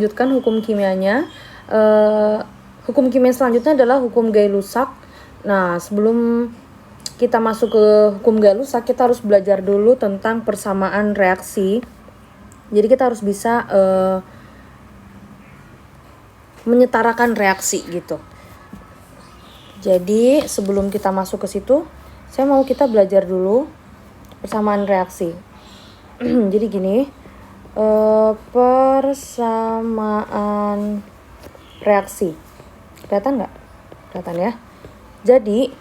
Lanjutkan hukum kimianya. Hukum kimia selanjutnya adalah hukum Gay-Lussac. Nah, sebelum kita masuk ke hukum Gay-Lussac, kita harus belajar dulu tentang persamaan reaksi. Jadi kita harus bisa menyetarakan reaksi gitu. Jadi sebelum kita masuk ke situ, saya mau kita belajar dulu persamaan reaksi. Jadi gini, persamaan reaksi. Kelihatan nggak? Kelihatan ya. Jadi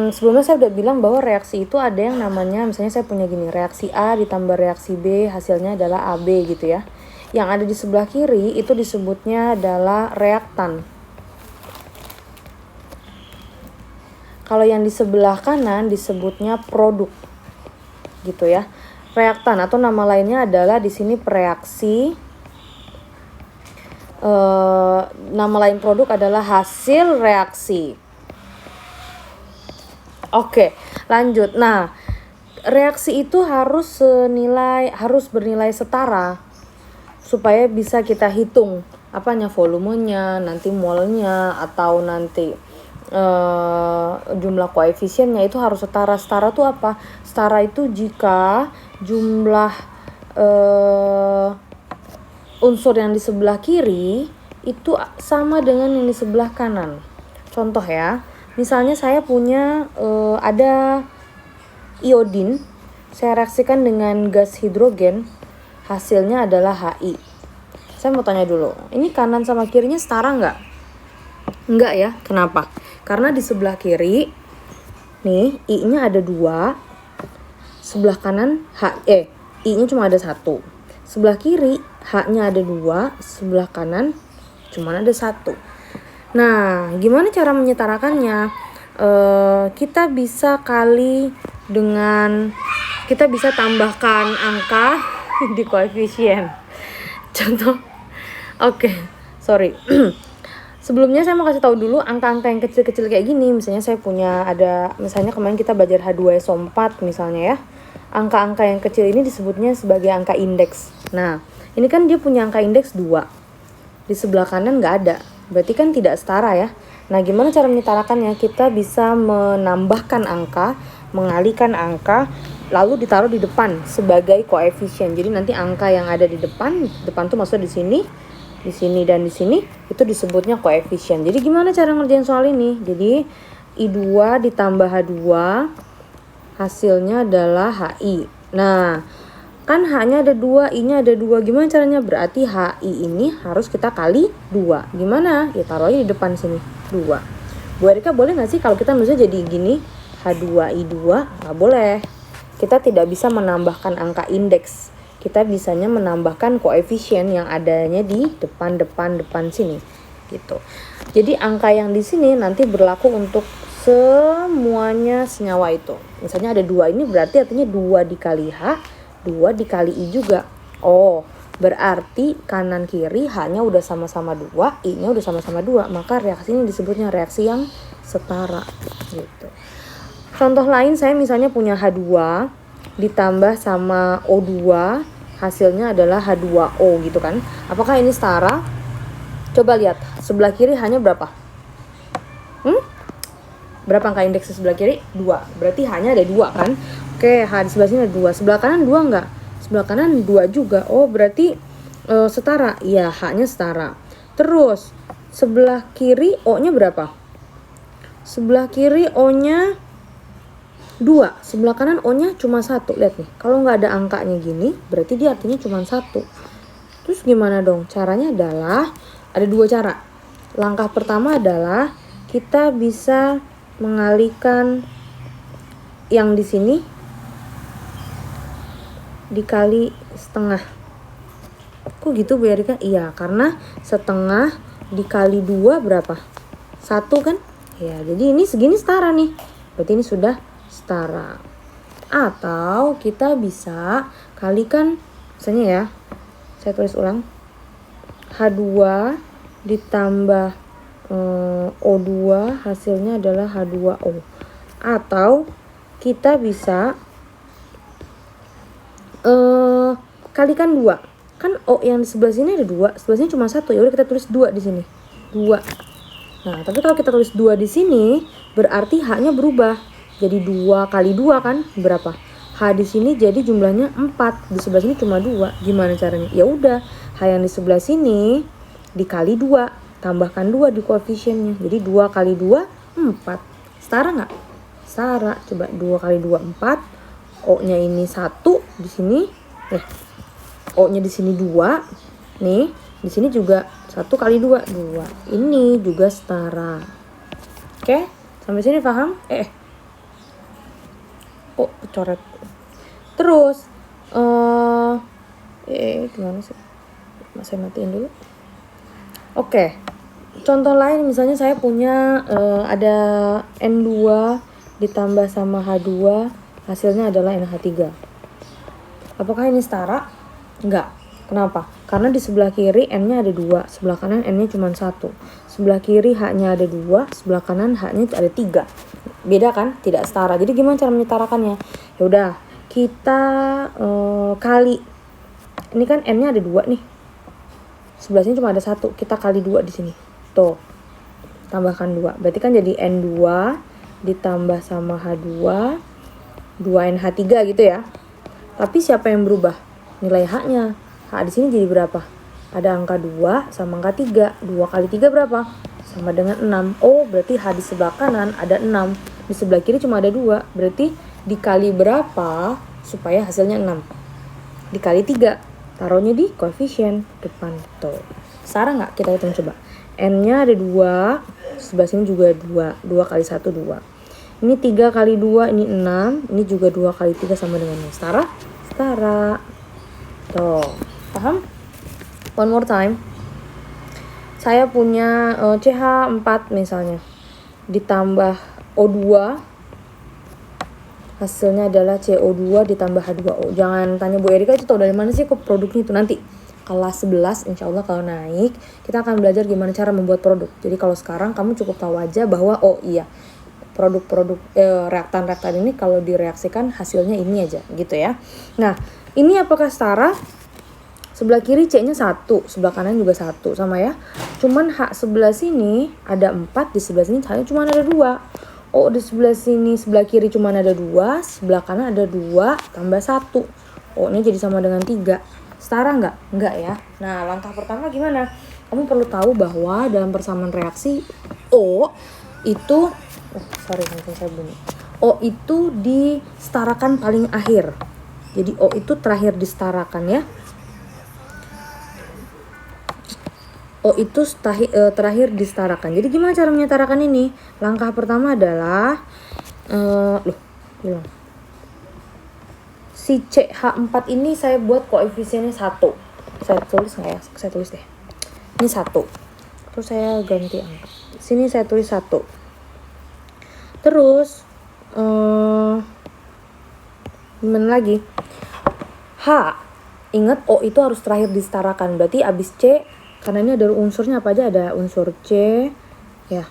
sebelumnya saya udah bilang bahwa reaksi itu ada yang namanya, misalnya saya punya gini, reaksi A ditambah reaksi B hasilnya adalah AB gitu ya. Yang ada di sebelah kiri itu disebutnya adalah reaktan. Kalau yang di sebelah kanan disebutnya produk. Gitu ya. Reaktan atau nama lainnya adalah di sini pereaksi. Nama lain produk adalah hasil reaksi. Oke, lanjut. Nah, reaksi itu harus bernilai setara supaya bisa kita hitung apanya, volumenya, nanti molnya, atau nanti jumlah koefisiennya itu harus setara. Setara itu apa? Setara itu jika jumlah unsur yang di sebelah kiri itu sama dengan yang di sebelah kanan. Contoh ya, misalnya saya punya ada iodin, saya reaksikan dengan gas hidrogen, hasilnya adalah HI. Saya mau tanya dulu, ini kanan sama kirinya setara nggak? Enggak ya, kenapa? Karena di sebelah kiri, nih, I-nya ada 2, sebelah kanan, I-nya cuma ada 1. Sebelah kiri, H-nya ada 2, sebelah kanan cuma ada 1. Nah, gimana cara menyetarakannya? Kita bisa kita bisa tambahkan angka di koefisien. Contoh, sorry. Sebelumnya saya mau kasih tahu dulu angka-angka yang kecil-kecil kayak gini. Misalnya saya punya misalnya kemarin kita belajar H2SO4 misalnya ya. Angka-angka yang kecil ini disebutnya sebagai angka indeks. Nah, ini kan dia punya angka indeks 2. Di sebelah kanan nggak ada. Berarti kan tidak setara ya. Nah, gimana cara menyetarakannya? Kita bisa menambahkan angka, mengalihkan angka, lalu ditaruh di depan sebagai koefisien. Jadi nanti angka yang ada di depan tuh maksudnya di sini dan di sini itu disebutnya koefisien. Jadi gimana cara ngerjain soal ini? Jadi I2 ditambah H2 hasilnya adalah HI. Nah, kan H-nya ada 2, I-nya ada 2. Gimana caranya? Berarti HI ini harus kita kali 2. Gimana? Ya taruh aja di depan sini 2. Bu Erika, boleh gak sih kalau kita nulisnya jadi gini? H2I2? Gak boleh. Kita tidak bisa menambahkan angka indeks. Kita bisanya menambahkan koefisien yang adanya di depan sini gitu. Jadi angka yang di sini nanti berlaku untuk semuanya senyawa itu. Misalnya ada 2 ini berarti artinya 2 dikali H, 2 dikali I juga. Oh, berarti kanan kiri H-nya udah sama-sama 2, I-nya udah sama-sama 2. Maka reaksi ini disebutnya reaksi yang setara gitu. Contoh lain, saya misalnya punya H2 ditambah sama O2, hasilnya adalah H2O gitu kan. Apakah ini setara? Coba lihat, sebelah kiri H-nya berapa? Berapa angka indeks di sebelah kiri? 2. Berarti H-nya ada 2 kan? Oke, H di sebelah sini ada 2. Sebelah kanan 2 enggak? Sebelah kanan 2 juga. Oh, berarti setara. Iya, H-nya setara. Terus, sebelah kiri O-nya berapa? Sebelah kiri O-nya 2, sebelah kanan O-nya cuma 1. Lihat nih, kalau nggak ada angkanya gini, berarti dia artinya cuma 1. Terus gimana dong? Caranya adalah, ada 2 cara. Langkah pertama adalah, kita bisa mengalihkan yang di sini dikali setengah. Kok gitu Bu Erika? Iya, karena setengah dikali 2 berapa? 1 kan? Ya, jadi ini segini setara nih. Berarti ini sudah setara. Atau kita bisa kalikan, misalnya ya, saya tulis ulang, H2 ditambah O2 hasilnya adalah H2O. Atau kita bisa kalikan 2. Kan O yang di sebelah sini ada 2, sebelah sini cuma 1. Ya udah kita tulis 2 di sini. 2. Nah, tapi kalau kita tulis 2 di sini, berarti H-nya berubah. Jadi 2 kali 2 kan berapa? H di sini jadi jumlahnya 4. Di sebelah sini cuma 2. Gimana caranya? Ya udah, H yang di sebelah sini dikali 2. Tambahkan 2 di koefisiennya. Jadi 2 kali 2, 4. Setara nggak? Setara. Coba 2 kali 2, 4. O-nya ini 1 di sini. O-nya di sini 2. Nih, di sini juga 1 kali 2, 2. Ini juga setara. Oke, sampai sini paham? Oh, coret. Terus, gimana sih? Saya matiin dulu. Oke, contoh lain misalnya saya punya ada N2 ditambah sama H2, hasilnya adalah NH3. Apakah ini setara? Enggak. Kenapa? Karena di sebelah kiri N-nya ada 2, sebelah kanan N-nya cuma 1. Sebelah kiri H-nya ada 2, sebelah kanan H-nya ada 3. Beda kan? Tidak setara. Jadi gimana cara menyetarakannya? Ya udah, kita kali. Ini kan N-nya ada 2 nih. Sebelah sini cuma ada 1, kita kali 2 di sini. Tuh. Tambahkan 2. Berarti kan jadi N2 ditambah sama H2, 2NH3 gitu ya. Tapi siapa yang berubah? Nilai H-nya. H di sini jadi berapa? Ada angka 2 sama angka 3. 2 kali 3 berapa? Sama dengan 6. Oh, berarti H di sebelah kanan ada 6. Di sebelah kiri cuma ada 2. Berarti dikali berapa supaya hasilnya 6? Dikali 3. Taruhnya di koefisien depan. Tuh. Setara nggak? Kita hitung coba. N-nya ada 2. Sebelah sini juga 2. 2 kali 1, 2. Ini 3 kali 2, ini 6. Ini juga 2 kali 3 sama dengan 6. Setara? Setara. Tuh. Paham? One more time. Saya punya CH4 misalnya. Ditambah O2. Hasilnya adalah CO2 ditambah H2O. Jangan tanya Bu Erika itu tahu dari mana sih kok produknya itu. Nanti kelas 11 insya Allah kalau naik kita akan belajar gimana cara membuat produk. Jadi kalau sekarang kamu cukup tahu aja bahwa oh iya produk-produk reaktan-reaktan ini kalau direaksikan hasilnya ini aja gitu ya. Nah ini apakah setara? Sebelah kiri C-nya 1, sebelah kanan juga 1 sama ya. Cuman H sebelah sini ada 4, di sebelah sini H-nya cuma ada 2. Oh di sebelah sini sebelah kiri cuma ada 2, sebelah kanan ada 2 tambah 1. O-nya jadi sama dengan 3. Setara nggak? Nggak ya. Nah langkah pertama gimana? Kamu perlu tahu bahwa dalam persamaan reaksi O itu handphone saya bunyi. O itu disetarakan paling akhir. Jadi O itu terakhir disetarakan ya. O itu terakhir disetarakan. Jadi gimana cara menyetarakan ini? Langkah pertama adalah si CH4 ini saya buat koefisiennya 1. Saya tulis nggak ya? Saya tulis deh. Ini 1. Terus saya ganti angka. Sini saya tulis 1. Terus gimana lagi? H. Ingat O itu harus terakhir disetarakan. Berarti abis C, karena ini ada unsurnya apa aja? Ada unsur C, ya.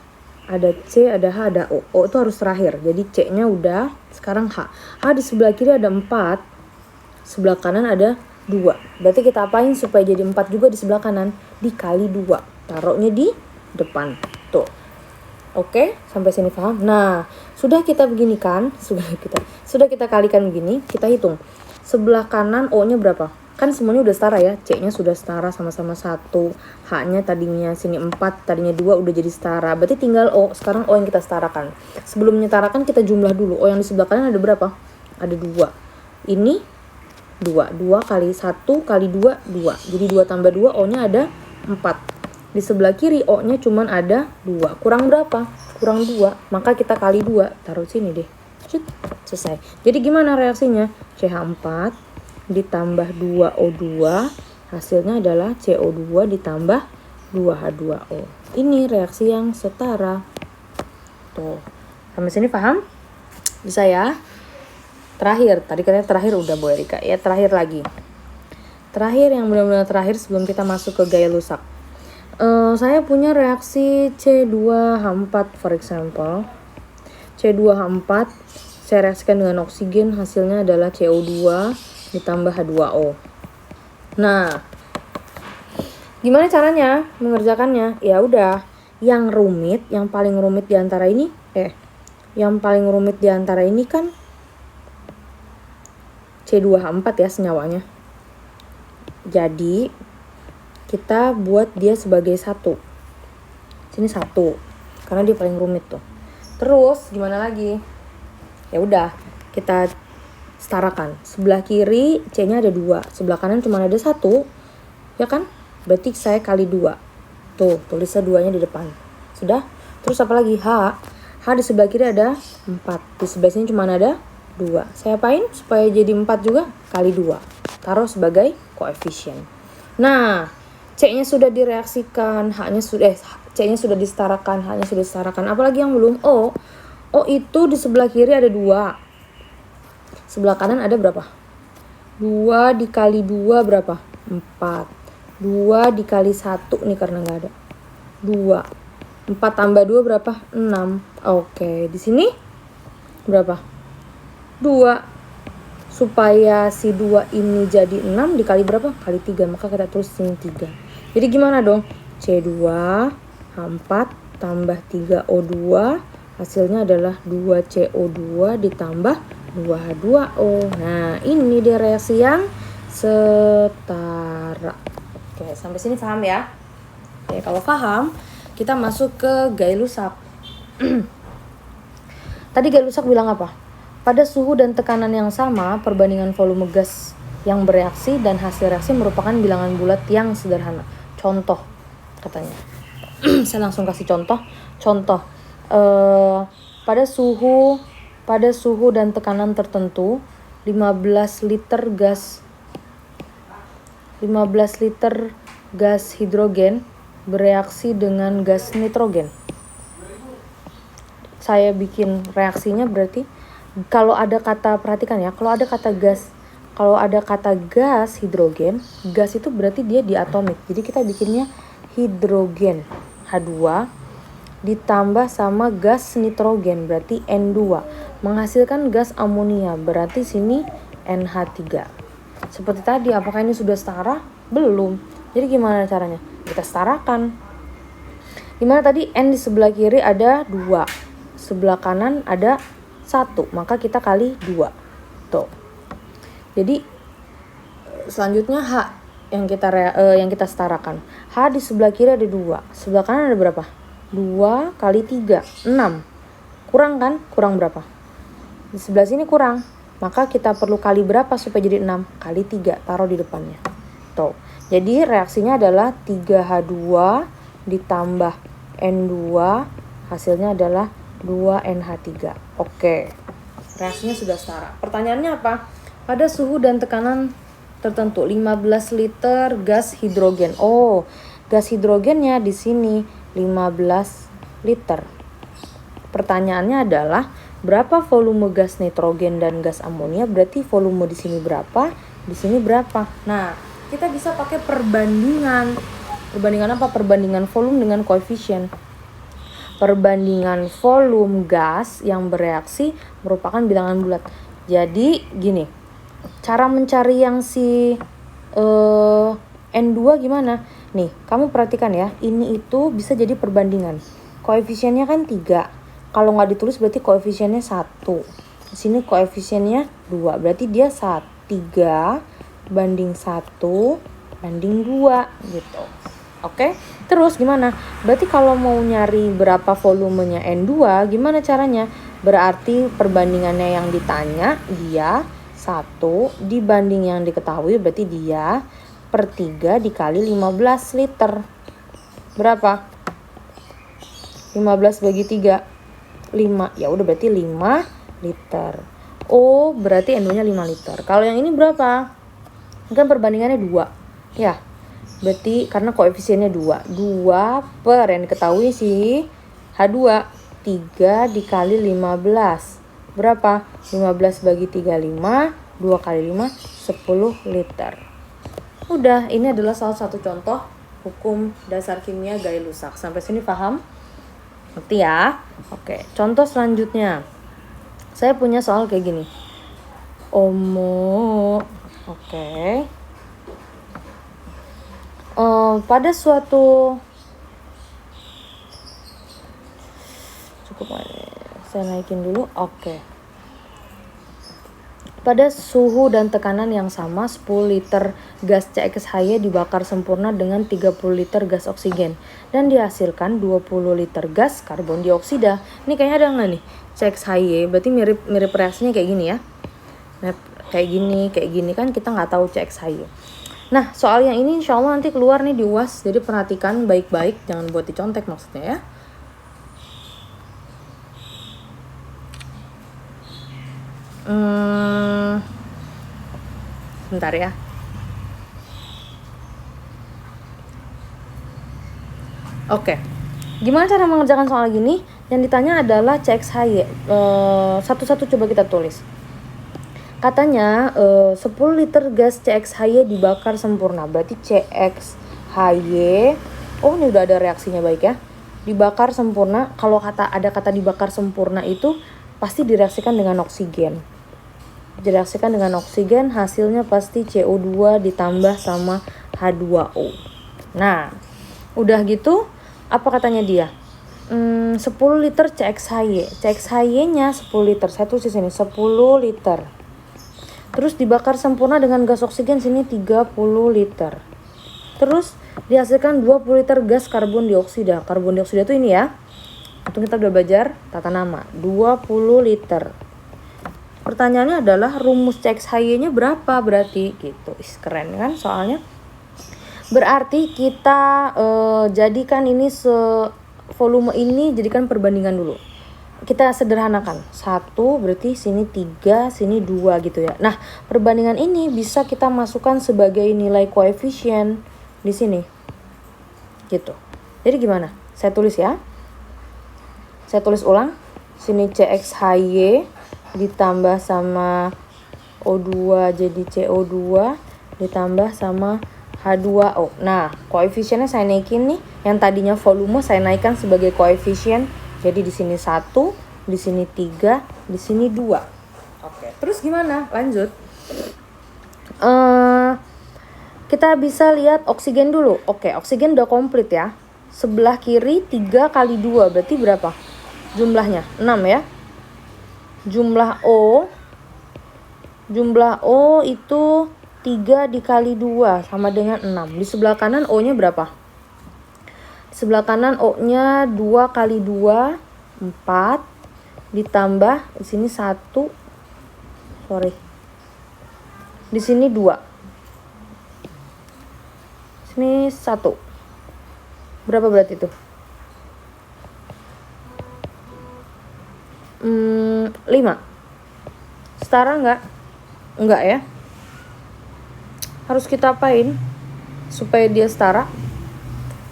Ada C, ada H, ada O. O itu harus terakhir. Jadi C-nya udah, sekarang H. H di sebelah kiri ada 4, sebelah kanan ada 2. Berarti kita apain supaya jadi 4 juga di sebelah kanan? Dikali 2. Taruhnya di depan. Tuh. Oke, sampai sini paham? Nah, sudah kita begini kan? Sudah kita kalikan begini, kita hitung. Sebelah kanan O-nya berapa? Kan semuanya udah setara ya. C-nya sudah setara sama-sama 1. H-nya tadinya sini 4, tadinya 2 udah jadi setara. Berarti tinggal O. Sekarang O yang kita setarakan. Sebelum menyetarakan kita jumlah dulu. O yang di sebelah kanan ada berapa? Ada 2. Ini 2. 2 kali 1 kali 2, 2. Jadi 2 tambah 2 O-nya ada 4. Di sebelah kiri O-nya cuman ada 2. Kurang berapa? Kurang 2. Maka kita kali 2. Taruh sini deh. Selesai. Jadi gimana reaksinya? CH4 ditambah 2O2 hasilnya adalah CO2 ditambah 2H2O. Ini reaksi yang setara. Tuh. Sampai sini paham? Bisa ya? Terakhir, tadi katanya terakhir udah Bu Erika. Ya terakhir lagi. Terakhir yang benar-benar terakhir sebelum kita masuk ke gaya Lusak. Saya punya reaksi C2H4 for example. C2H4 saya reaksikan dengan oksigen, hasilnya adalah CO2 ditambah H2O. Nah, Gimana caranya mengerjakannya? Ya udah, yang paling rumit di antara ini kan C2H4 ya senyawanya. Jadi kita buat dia sebagai 1. Sini 1. Karena dia paling rumit tuh. Terus gimana lagi? Ya udah, kita setarakan. Sebelah kiri C-nya ada 2, sebelah kanan cuma ada 1. Ya kan? Berarti saya kali 2. Tuh, tulisnya 2-nya di depan. Sudah? Terus apa lagi? H di sebelah kiri ada 4. Di sebelah sini cuma ada 2. Saya apain supaya jadi 4 juga? Kali 2. Taruh sebagai koefisien. Nah, C-nya sudah direaksikan, C-nya sudah disetarakan, H-nya sudah disetarakan. Apalagi yang belum? O itu di sebelah kiri ada 2. Sebelah kanan ada berapa? 2 dikali 2 berapa? 4. 2 dikali 1 nih karena nggak ada. 2. 4 tambah 2 berapa? 6. Oke, di sini berapa? 2. Supaya si 2 ini jadi 6 dikali berapa? Kali 3. Maka kita tulis sini 3. Jadi gimana dong? C2H4 tambah 3O2 hasilnya adalah 2CO2 ditambah 2H2O. Nah, ini dia reaksi yang setara. Oke, sampai sini paham ya? Oke, kalau paham, kita masuk ke Gay-Lussac. Tadi Gay-Lussac bilang apa? Pada suhu dan tekanan yang sama, perbandingan volume gas yang bereaksi dan hasil reaksi merupakan bilangan bulat yang sederhana. Contoh, katanya. Saya langsung kasih contoh. Pada suhu dan tekanan tertentu, 15 liter gas hidrogen bereaksi dengan gas nitrogen. Saya bikin reaksinya berarti kalau ada kata, perhatikan ya, kalau ada kata gas hidrogen, gas itu berarti dia diatomik. Jadi kita bikinnya hidrogen H2 ditambah sama gas nitrogen berarti N2 menghasilkan gas amonia, berarti sini NH3. Seperti tadi, apakah ini sudah setara? Belum. Jadi gimana caranya? Kita setarakan. Gimana tadi? N di sebelah kiri ada 2, sebelah kanan ada 1, maka kita kali 2. Tuh. Jadi selanjutnya H yang kita setarakan. H di sebelah kiri ada 2, sebelah kanan ada berapa? 2 kali 3, 6. Kurang kan? Kurang berapa? Di sebelah sini kurang. Maka kita perlu kali berapa supaya jadi 6? Kali 3, taruh di depannya. Tuh. Jadi reaksinya adalah 3H2 ditambah N2, hasilnya adalah 2NH3. Oke. Reaksinya sudah setara. Pertanyaannya apa? Pada suhu dan tekanan tertentu 15 liter gas hidrogen. Oh, gas hidrogennya di sini 15 liter. Pertanyaannya adalah berapa volume gas nitrogen dan gas amonia? Berarti volume di sini berapa? Di sini berapa? Nah, kita bisa pakai perbandingan. Perbandingan apa? Perbandingan volume dengan koefisien. Perbandingan volume gas yang bereaksi merupakan bilangan bulat. Jadi gini, cara mencari yang si N2 gimana? Nih, kamu perhatikan ya, ini itu bisa jadi perbandingan. Koefisiennya kan 3. Kalau nggak ditulis berarti koefisiennya 1. Di sini koefisiennya 2, berarti dia 3 banding 1 banding 2 gitu. Oke, terus gimana? Berarti kalau mau nyari berapa volumenya N2, gimana caranya? Berarti perbandingannya yang ditanya, dia 1 dibanding yang diketahui, berarti dia per 3 dikali 15 liter. Berapa? 15 bagi 3, 5. Ya udah berarti 5 liter. Oh, berarti N2-nya 5 liter. Kalau yang ini berapa? Kan perbandingannya 2. Ya. Berarti karena koefisiennya 2 per yang diketahui sih H2, 3 dikali 15. Berapa? 15 bagi 3, 5. 2 kali 5, 10 liter. Udah, ini adalah salah satu contoh hukum dasar kimia Gay-Lussac. Sampai sini paham? Ngerti ya? Oke, contoh selanjutnya. Saya punya soal kayak gini. Oke. pada suatu saya naikin dulu. Oke. Pada suhu dan tekanan yang sama, 10 liter gas CXHY dibakar sempurna dengan 30 liter gas oksigen dan dihasilkan 20 liter gas karbon dioksida. Ini kayaknya ada nggak nih CXHY? Berarti mirip reaksinya kayak gini ya. Nah, kayak gini kan kita nggak tahu CXHY. Nah, soal yang ini insya Allah nanti keluar nih di UAS, jadi perhatikan baik-baik, jangan buat dicontek maksudnya ya. Bentar ya. Oke. Gimana cara mengerjakan soal gini? Yang ditanya adalah CXHY. Satu-satu coba kita tulis. Katanya 10 liter gas CXHY dibakar sempurna. Berarti CXHY, oh ini udah ada reaksinya baik ya. Dibakar sempurna, kalau ada kata dibakar sempurna itu pasti direaksikan dengan oksigen. Direaksikan dengan oksigen, hasilnya pasti CO2 ditambah sama H2O. Nah, udah gitu, apa katanya dia? 10 liter CXHY. CXHY-nya 10 liter. Saya tulis di sini 10 liter. Terus dibakar sempurna dengan gas oksigen sini 30 liter. Terus dihasilkan 20 liter gas karbon dioksida. Karbon dioksida itu ini ya. Itu kita udah belajar tata nama. 20 liter. Pertanyaannya adalah rumus CXHY-nya berapa berarti gitu. Keren kan soalnya. Berarti kita jadikan ini volume ini jadikan perbandingan dulu. Kita sederhanakan. 1 berarti sini 3, sini 2 gitu ya. Nah, perbandingan ini bisa kita masukkan sebagai nilai koefisien di sini. Gitu. Jadi gimana? Saya tulis ya. Saya tulis ulang. Sini CXHY ditambah sama O2 jadi CO2 ditambah sama H2O. Nah, koefisiennya saya naikin nih. Yang tadinya volume saya naikkan sebagai koefisien. Jadi di sini 1, di sini 3, di sini 2. Oke, terus gimana? Lanjut. Kita bisa lihat oksigen dulu. Oke, oksigen udah komplit ya. Sebelah kiri 3 kali 2 berarti berapa? Jumlahnya 6 ya. Jumlah O itu 3 dikali 2 sama dengan 6. Di sebelah kanan O-nya berapa? Di sebelah kanan O-nya 2 kali 2, 4. Ditambah di sini 1. Di sini 2. Sini 1. Berapa berarti itu? 5. Setara enggak? Enggak ya. Harus kita apain supaya dia setara?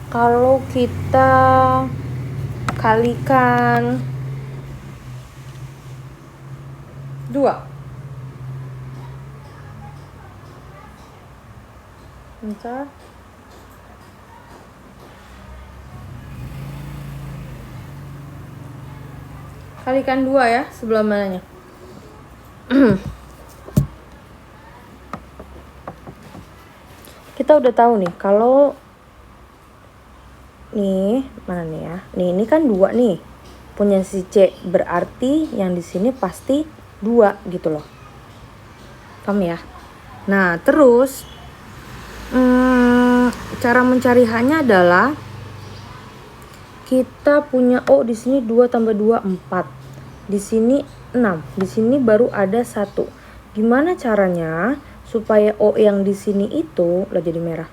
Kalau kita kalikan 2. Bentar. Kalikan 2 ya, sebelah mananya? Kita udah tahu nih, kalau nih, mana nih ya? Nih, ini kan 2 nih. Punya si C, berarti yang di sini pasti 2 gitu loh. Paham ya? Nah, terus cara mencari H-nya adalah kita punya O di sini 2 tambah 2 4. Di sini 6. Di sini baru ada 1. Gimana caranya supaya O yang di sini itu lah jadi merah.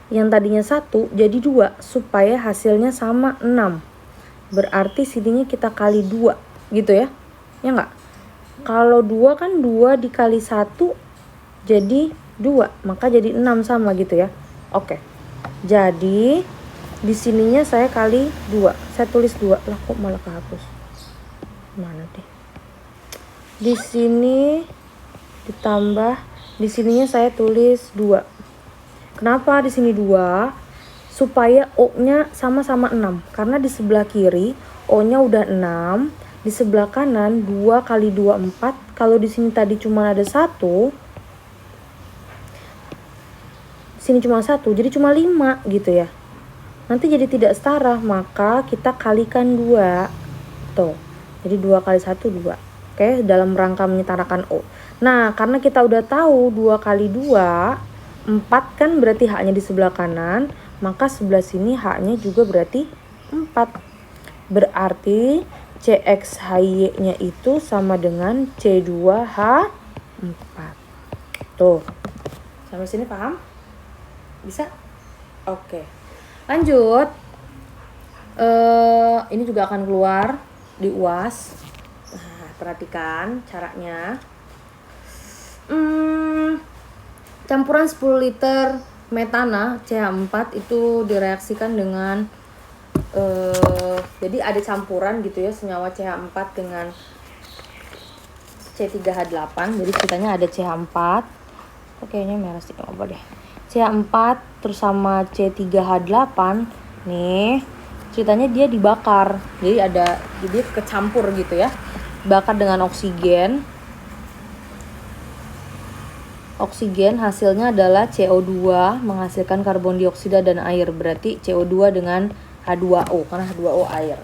Yang tadinya 1 jadi 2 supaya hasilnya sama 6. Berarti sininya kita kali 2 gitu ya. Ya enggak? Kalau 2 kan 2 dikali 1 jadi 2, maka jadi 6 sama gitu ya. Oke. Jadi di sininya saya kali 2. Saya tulis 2. Lah kok malah kehapus? Mana deh? Di sini ditambah, di sininya saya tulis 2. Kenapa di sini 2? Supaya O-nya sama-sama 6. Karena di sebelah kiri O-nya udah 6, di sebelah kanan 2 kali 2 4. Kalau di sini tadi cuma ada 1, sini cuma 1, jadi cuma 5 gitu ya. Nanti jadi tidak setara, maka kita kalikan 2. Tuh. Jadi 2 kali 1 2. Oke, dalam rangka menyetarakan O. Nah, karena kita udah tahu 2 kali 2 4 kan berarti haknya di sebelah kanan, maka sebelah sini haknya juga berarti 4. Berarti CXHY-nya itu sama dengan C2H4. Tuh. Sampai sini paham? Bisa? Oke. Lanjut. Ini juga akan keluar di UAS. Nah, perhatikan caranya. Campuran 10 liter metana CH4 itu direaksikan dengan jadi ada campuran gitu ya, senyawa CH4 dengan C3H8. Jadi ceritanya ada CH4. Kayaknya merah sih, coba deh. CH4 terus sama C3H8 nih. Ceritanya dia dibakar. Jadi kecampur gitu ya. Bakar dengan oksigen. Oksigen hasilnya adalah CO2 menghasilkan karbon dioksida dan air. Berarti CO2 dengan H2O karena H2O air.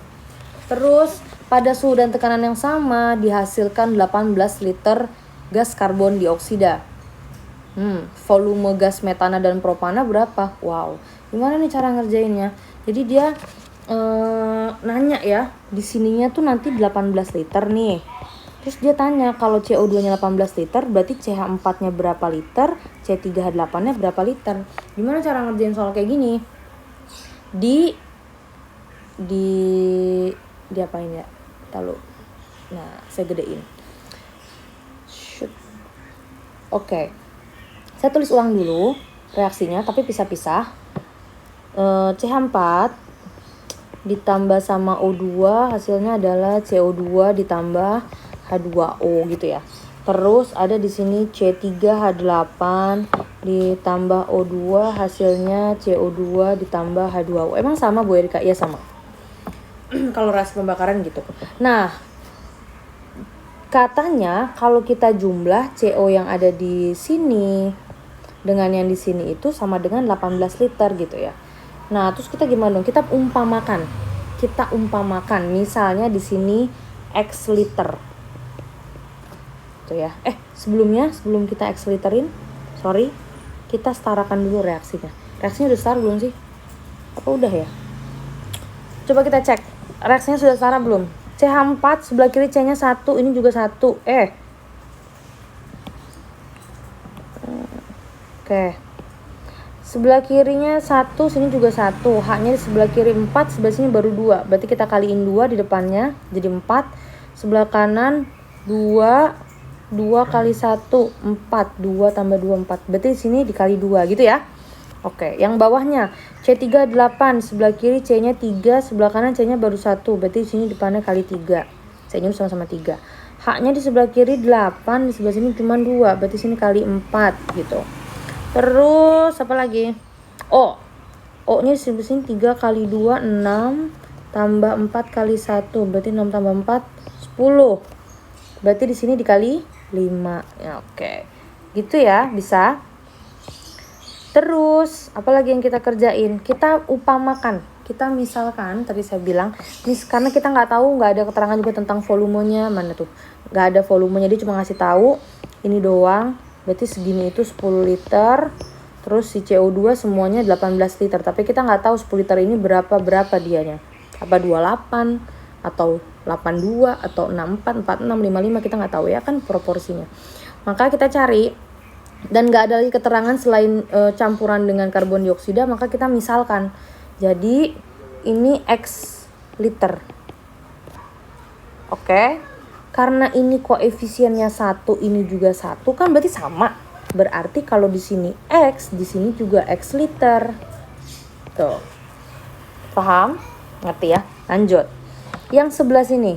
Terus pada suhu dan tekanan yang sama dihasilkan 18 liter gas karbon dioksida. Volume gas metana dan propana berapa? Wow, gimana nih cara ngerjainnya? Jadi dia nanya ya, di sininya tuh nanti 18 liter nih. Terus dia tanya kalau CO2-nya 18 liter, berarti CH4-nya berapa liter, C3H8-nya berapa liter. Gimana cara ngerjain soal kayak gini? Di apain ya? Lalu. Nah, saya gedein. Oke. Saya tulis ulang dulu reaksinya, tapi pisah-pisah. CH4 ditambah sama O2 hasilnya adalah CO2 ditambah H2O gitu ya. Terus ada di sini C3H8 ditambah O2 hasilnya CO2 ditambah H2O. Emang sama Bu Erika? Iya sama. Kalau reaksi pembakaran gitu. Nah, katanya kalau kita jumlah CO yang ada di sini dengan yang di sini itu sama dengan 18 liter gitu ya. Nah, terus kita gimana dong? Kita umpamakan. Misalnya di sini X liter. Tuh ya. Sebelum kita X literin, kita setarakan dulu reaksinya. Reaksinya udah setara belum sih? Apa udah ya? Coba kita cek. Reaksinya sudah setara belum? CH4 sebelah kiri C-nya 1, ini juga 1. Oke. Sebelah kirinya 1, sini juga 1. Haknya di sebelah kiri 4, sebelah sini baru 2. Berarti kita kaliin 2 di depannya, jadi 4. Sebelah kanan 2 kali 1, 4. 2 tambah 2, 4. Berarti di sini dikali 2 gitu ya. Oke, yang bawahnya C3H8, sebelah kiri C-nya 3, sebelah kanan C-nya baru 1. Berarti di sini depannya kali 3. C-nya sama-sama 3. Haknya di sebelah kiri 8, di sebelah sini cuma 2. Berarti sini kali 4 gitu. Terus apa lagi? O-nya di sebelah sini 3 kali 2, 6. Tambah 4 kali 1. Berarti 6 tambah 4, 10. Berarti di sini dikali 5. Ya, oke. Gitu ya, bisa. Terus, apalagi yang kita kerjain? Kita upamakan. Kita misalkan, tadi saya bilang, karena kita nggak ada keterangan juga tentang volumenya. Mana tuh? Nggak ada volumenya, dia cuma ngasih tahu ini doang. Berarti segini itu 10 liter. Terus si CO2 semuanya 18 liter. Tapi kita nggak tahu 10 liter ini berapa dianya. Apa 28, atau 82, atau 64, 46, 55, kita nggak tahu ya kan proporsinya. Maka kita cari, dan nggak ada lagi keterangan selain campuran dengan karbon dioksida, maka kita misalkan. Jadi ini X liter. Oke. Karena ini koefisiennya 1, ini juga 1, kan berarti sama. Berarti kalau di sini X, di sini juga X liter. Tuh. Paham? Ngerti ya? Lanjut. Yang sebelah sini.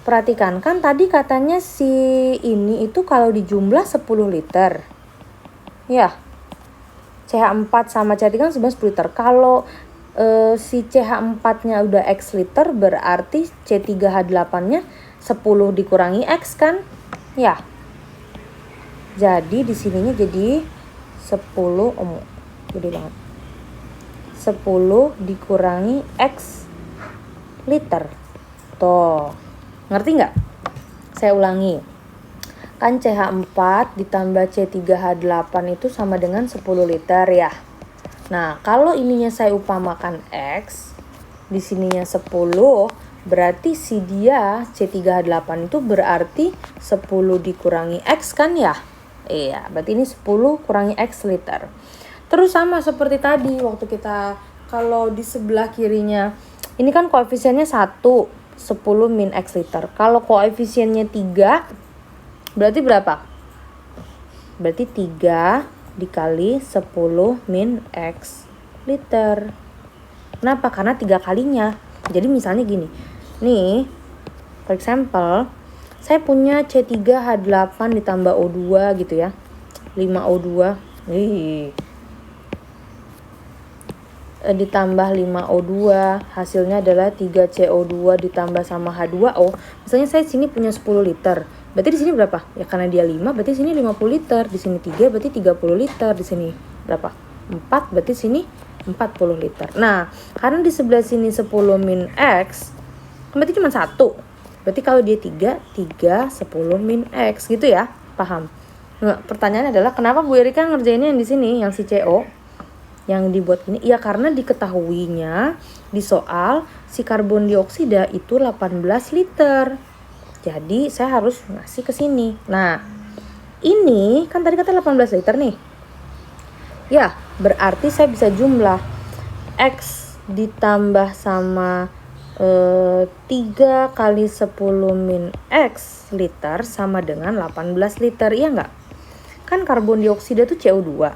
Perhatikan, kan tadi katanya si ini itu kalau dijumlah 10 liter. Ya. CH4 sama CH3 kan sebenarnya 10 liter. Kalau si CH4-nya udah X liter, berarti C3H8-nya 10 dikurangi X kan? Ya. Jadi di sininya jadi 10 gede banget. 10 dikurangi X liter. Tuh, ngerti nggak? Saya ulangi. Kan CH4 ditambah C3H8 itu sama dengan 10 liter ya. Nah, kalau ininya saya upamakan X, di sininya 10, berarti si dia C3H8 itu berarti 10 dikurangi X kan ya? Iya, berarti ini 10 kurangi X liter. Terus sama seperti tadi waktu kita kalau di sebelah kirinya, ini kan koefisiennya 1, 10 min X liter. Kalau koefisiennya 3, berarti berapa? Berarti 3 dikali 10 min X liter. Kenapa? Karena 3 kalinya. Jadi misalnya gini. Nih, for example, saya punya C3H8 ditambah O2 gitu ya. 5O2. Ditambah 5O2, hasilnya adalah 3CO2 ditambah sama H2O. Misalnya saya sini punya 10 liter. Berarti di sini berapa? Ya karena dia 5, berarti sini 50 liter. Di sini 3, berarti 30 liter. Di sini berapa? 4, berarti sini 40 liter. Nah, karena di sebelah sini 10 min X, berarti cuma 1. Berarti kalau dia 3, 10 min X gitu ya. Paham? Nah, pertanyaannya adalah kenapa Bu Erika ngerjainnya yang di sini, yang si CO? Yang dibuat ini? Ya karena diketahuinya di soal si karbon dioksida itu 18 liter. Jadi saya harus ngasih ke sini. Nah, ini kan tadi kata 18 liter nih. Ya, berarti saya bisa jumlah X ditambah sama 3 kali 10 min X liter sama dengan 18 liter. Iya nggak? Kan karbon dioksida itu CO2.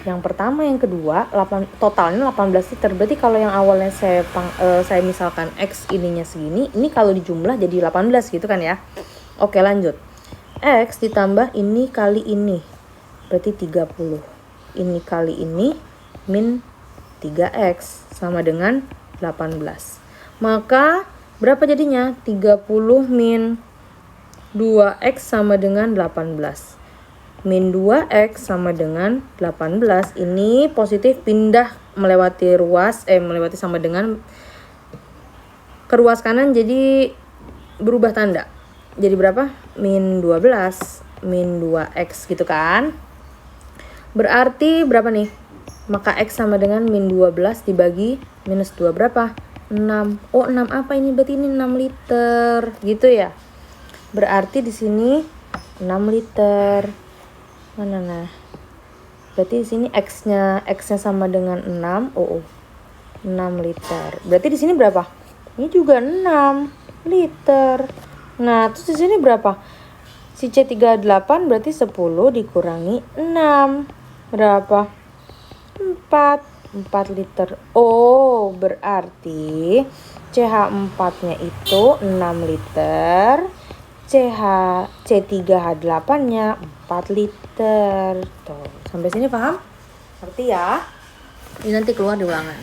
Yang pertama, yang kedua, totalnya 18 liter. Berarti kalau yang awalnya saya misalkan X ininya segini, ini kalau dijumlah jadi 18 gitu kan ya. Oke, lanjut. X ditambah ini kali ini, berarti 30. Ini kali ini min 3X sama dengan 18. Maka berapa jadinya? 30 min 2X sama dengan 18. Min 2X sama dengan 18. Ini positif pindah melewati sama dengan ke ruas kanan, jadi berubah tanda. Jadi berapa? Min 12 min 2X gitu kan. Berarti berapa nih? Maka X sama dengan min 12 dibagi minus 2 berapa? 6. Oh, 6 apa ini? Berarti ini 6 liter gitu ya. Berarti di sini 6 liter. Mana nah? Berarti di sini X-nya sama dengan 6. 6 liter. Berarti di sini berapa? Ini juga 6 liter. Nah, terus di sini berapa? Si C38 berarti 10 dikurangi 6. Berapa? 4 liter. Oh, berarti CH4-nya itu 6 liter. C3H8-nya 4 liter. Tuh, sampai sini paham? Ngerti ya? Ini nanti keluar di ulangan.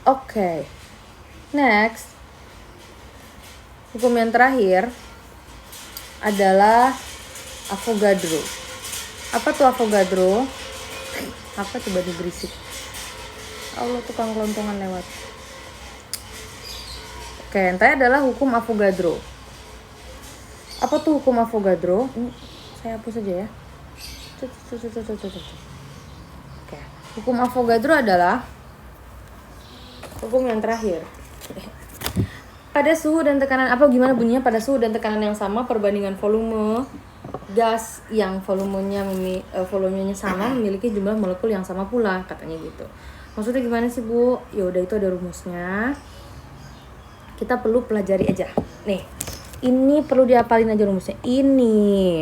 Oke. Next. Hukum yang terakhir adalah Avogadro. Apa tuh Avogadro? Apa coba berisik? Allah, tukang kelontongan lewat. Oke, yang tadi adalah hukum Avogadro. Apa tuh hukum Avogadro? Ini saya hapus aja ya. Oke. Hukum Avogadro adalah hukum yang terakhir. Pada suhu dan tekanan apa gimana bunyinya? Pada suhu dan tekanan yang sama, perbandingan volume gas yang volumenya sama memiliki jumlah molekul yang sama pula, katanya gitu. Maksudnya gimana sih, Bu? Ya udah, itu ada rumusnya. Kita perlu pelajari aja. Nih. Ini perlu diapalin aja rumusnya. Ini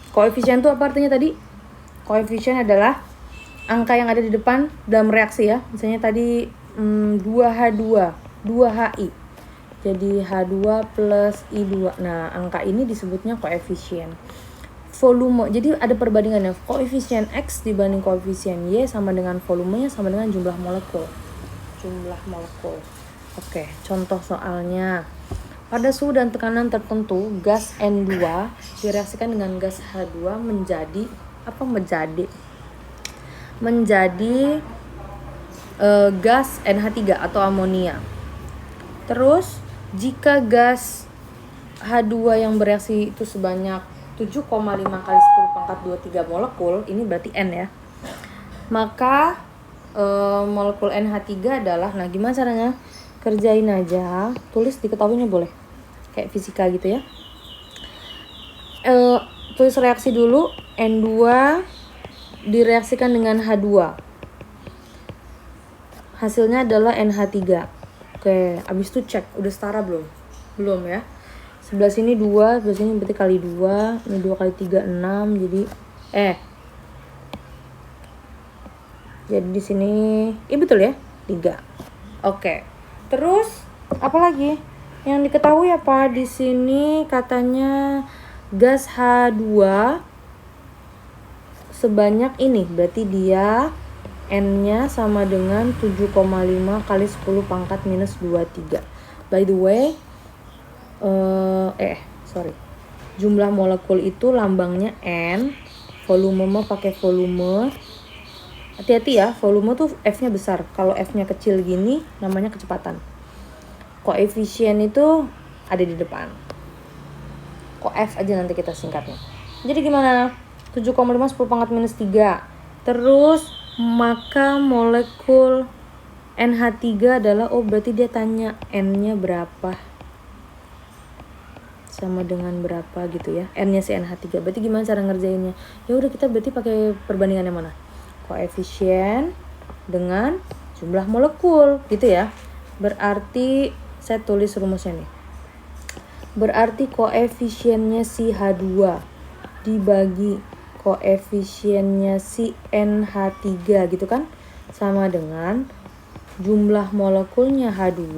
koefisien itu apa artinya tadi? Koefisien adalah angka yang ada di depan dalam reaksi ya. Misalnya tadi 2H2, 2HI. Jadi H2 plus I2. Nah, angka ini disebutnya koefisien. Volume. Jadi ada perbandingannya. Koefisien X dibanding koefisien Y sama dengan volumenya sama dengan jumlah molekul. Oke, contoh soalnya. Pada suhu dan tekanan tertentu, gas N2 direaksikan dengan gas H2 menjadi menjadi gas NH3 atau amonia. Terus jika gas H2 yang bereaksi itu sebanyak 7,5 kali 10 pangkat 23 molekul, ini berarti N ya. Maka molekul NH3 adalah, nah gimana caranya? Kerjain aja, tulis diketahuinya boleh. Kayak fisika gitu ya. Tulis reaksi dulu, N2 direaksikan dengan H2. Hasilnya adalah NH3. Oke, abis itu cek, udah setara belum? Belum ya. Sebelah sini 2, sebelah sini berarti kali 2. Ini 2 kali 3, 6. Jadi di sini, betul ya? 3. Oke. Terus, apa lagi? Yang diketahui apa? Di sini katanya gas H2 sebanyak ini. Berarti dia N-nya sama dengan 7,5 kali 10 pangkat minus 23. By the way, jumlah molekul itu lambangnya N, volume mah pakai volume. Hati-hati ya, volume tuh F-nya besar. Kalau F-nya kecil gini, namanya kecepatan. Koefisien itu ada di depan. F aja nanti kita singkatnya. Jadi gimana? 7,5 10 pangkat minus 3. Terus maka molekul NH3 adalah, berarti dia tanya N-nya berapa, sama dengan berapa gitu ya, N-nya si NH3. Berarti gimana cara ngerjainnya? Ya udah, kita berarti pakai perbandingan yang mana? Koefisien dengan jumlah molekul gitu ya. Berarti saya tulis rumusnya nih. Berarti koefisiennya si H2 dibagi koefisiennya si NH3 gitu kan, sama dengan jumlah molekulnya H2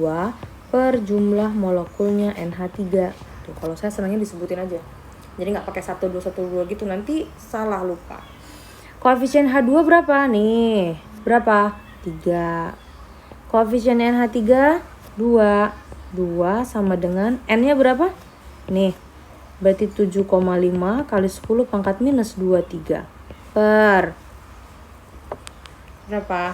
per jumlah molekulnya NH3. Tuh, kalau saya senangnya disebutin aja. Jadi nggak pakai 1, 2, 1, 2 gitu, nanti salah lupa. Koefisien H2 berapa nih? Berapa? 3. Koefisien NH3 2. 2 sama dengan N-nya berapa? Nih. Berarti 7,5 kali 10 pangkat minus 23 per berapa?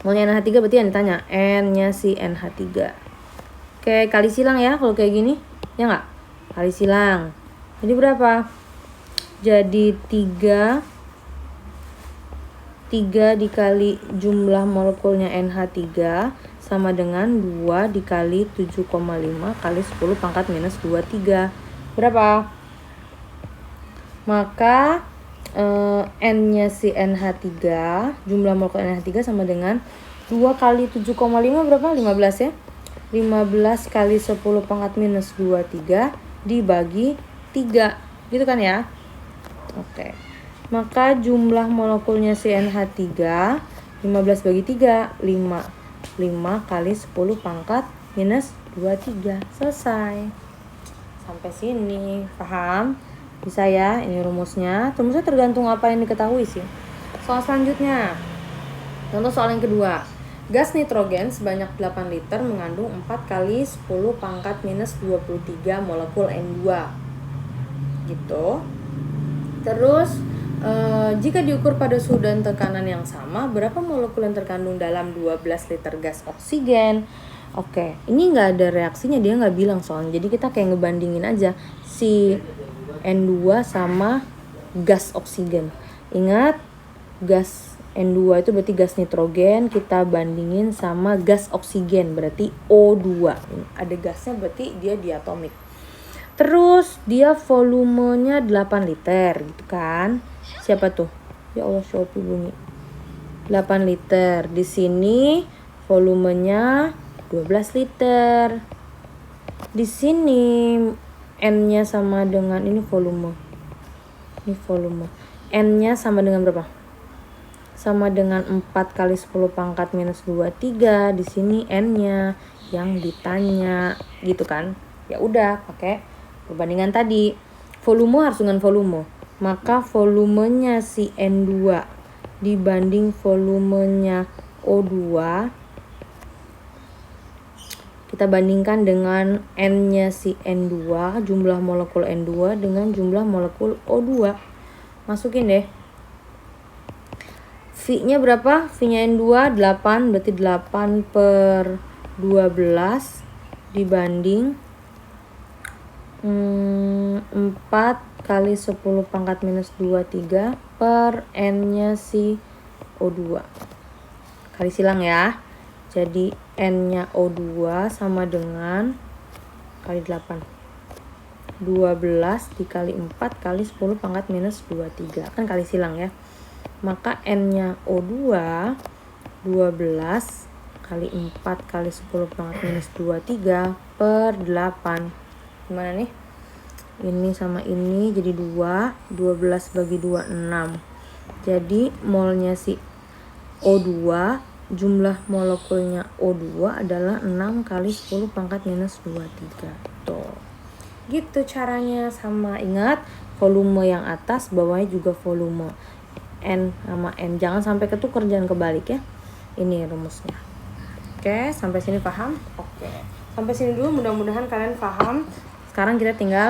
Molnya NH3 berarti yang ditanya N-nya si NH3. Oke, kali silang ya kalau kayak gini. Ya nggak? Kali silang. Jadi berapa? Jadi 3 dikali jumlah molekulnya NH3 sama dengan 2 dikali 7,5 kali 10 pangkat minus 23. Berapa? Maka N-nya si NH3, jumlah molekul NH3 sama dengan 2 kali 7,5 berapa? 15 ya. 15 kali 10 pangkat minus 23 dibagi 3. Gitu kan ya? Oke. Maka jumlah molekulnya si NH3 15 bagi 3, 5. 5 kali 10 pangkat minus 23. Selesai. Sampai sini. Paham? Bisa ya? Ini rumusnya. Rumusnya tergantung apa yang diketahui sih. Soal selanjutnya. Contoh soal yang kedua. Gas nitrogen sebanyak 8 liter mengandung 4 kali 10 pangkat minus 23 molekul N2. Gitu. Terus jika diukur pada suhu dan tekanan yang sama, berapa molekul yang terkandung dalam 12 liter gas oksigen? Oke, ini nggak ada reaksinya, dia nggak bilang soalnya. Jadi kita kayak ngebandingin aja si N2 sama gas oksigen. Ingat, gas N2 itu berarti gas nitrogen, kita bandingin sama gas oksigen, berarti O2. Ada gasnya berarti dia diatomik. Terus dia volumenya 8 liter gitu kan. Siapa tuh? Ya Allah, Shopee bunyi. 8 liter. Di sini volumenya 12 liter. Di sini N-nya sama dengan ini volume. Ini volume. N-nya sama dengan berapa? Sama dengan 4 kali 10 pangkat minus 23. Di sini N-nya yang ditanya, gitu kan? Ya udah, pakai perbandingan tadi. Volume harus dengan volume. Maka volumenya si N2 dibanding volumenya O2, kita bandingkan dengan N-nya si N2, jumlah molekul N2 dengan jumlah molekul O2. Masukin deh. V-nya berapa? V-nya N2 8, berarti 8 per 12 dibanding 4 kali 10 pangkat minus 23 per N-nya si O2. Kali silang ya. Jadi N-nya O2 sama dengan kali 8. 12 dikali 4 kali 10 pangkat minus 23. Kan kali silang ya. Maka N-nya O2 12 kali 4 kali 10 pangkat minus 23 per 8. Gimana nih? Ini sama ini jadi 2. 12 bagi 2, 6. Jadi molnya si O2, jumlah molekulnya O2 adalah 6 kali 10 pangkat minus 23. Tuh. Gitu caranya. Sama ingat volume yang atas, bawahnya juga volume. N sama N. Jangan sampai ketukar, jangan kebalik ya. Ini rumusnya. Oke, sampai sini paham? Oke. Sampai sini dulu, mudah-mudahan kalian paham. Sekarang kita tinggal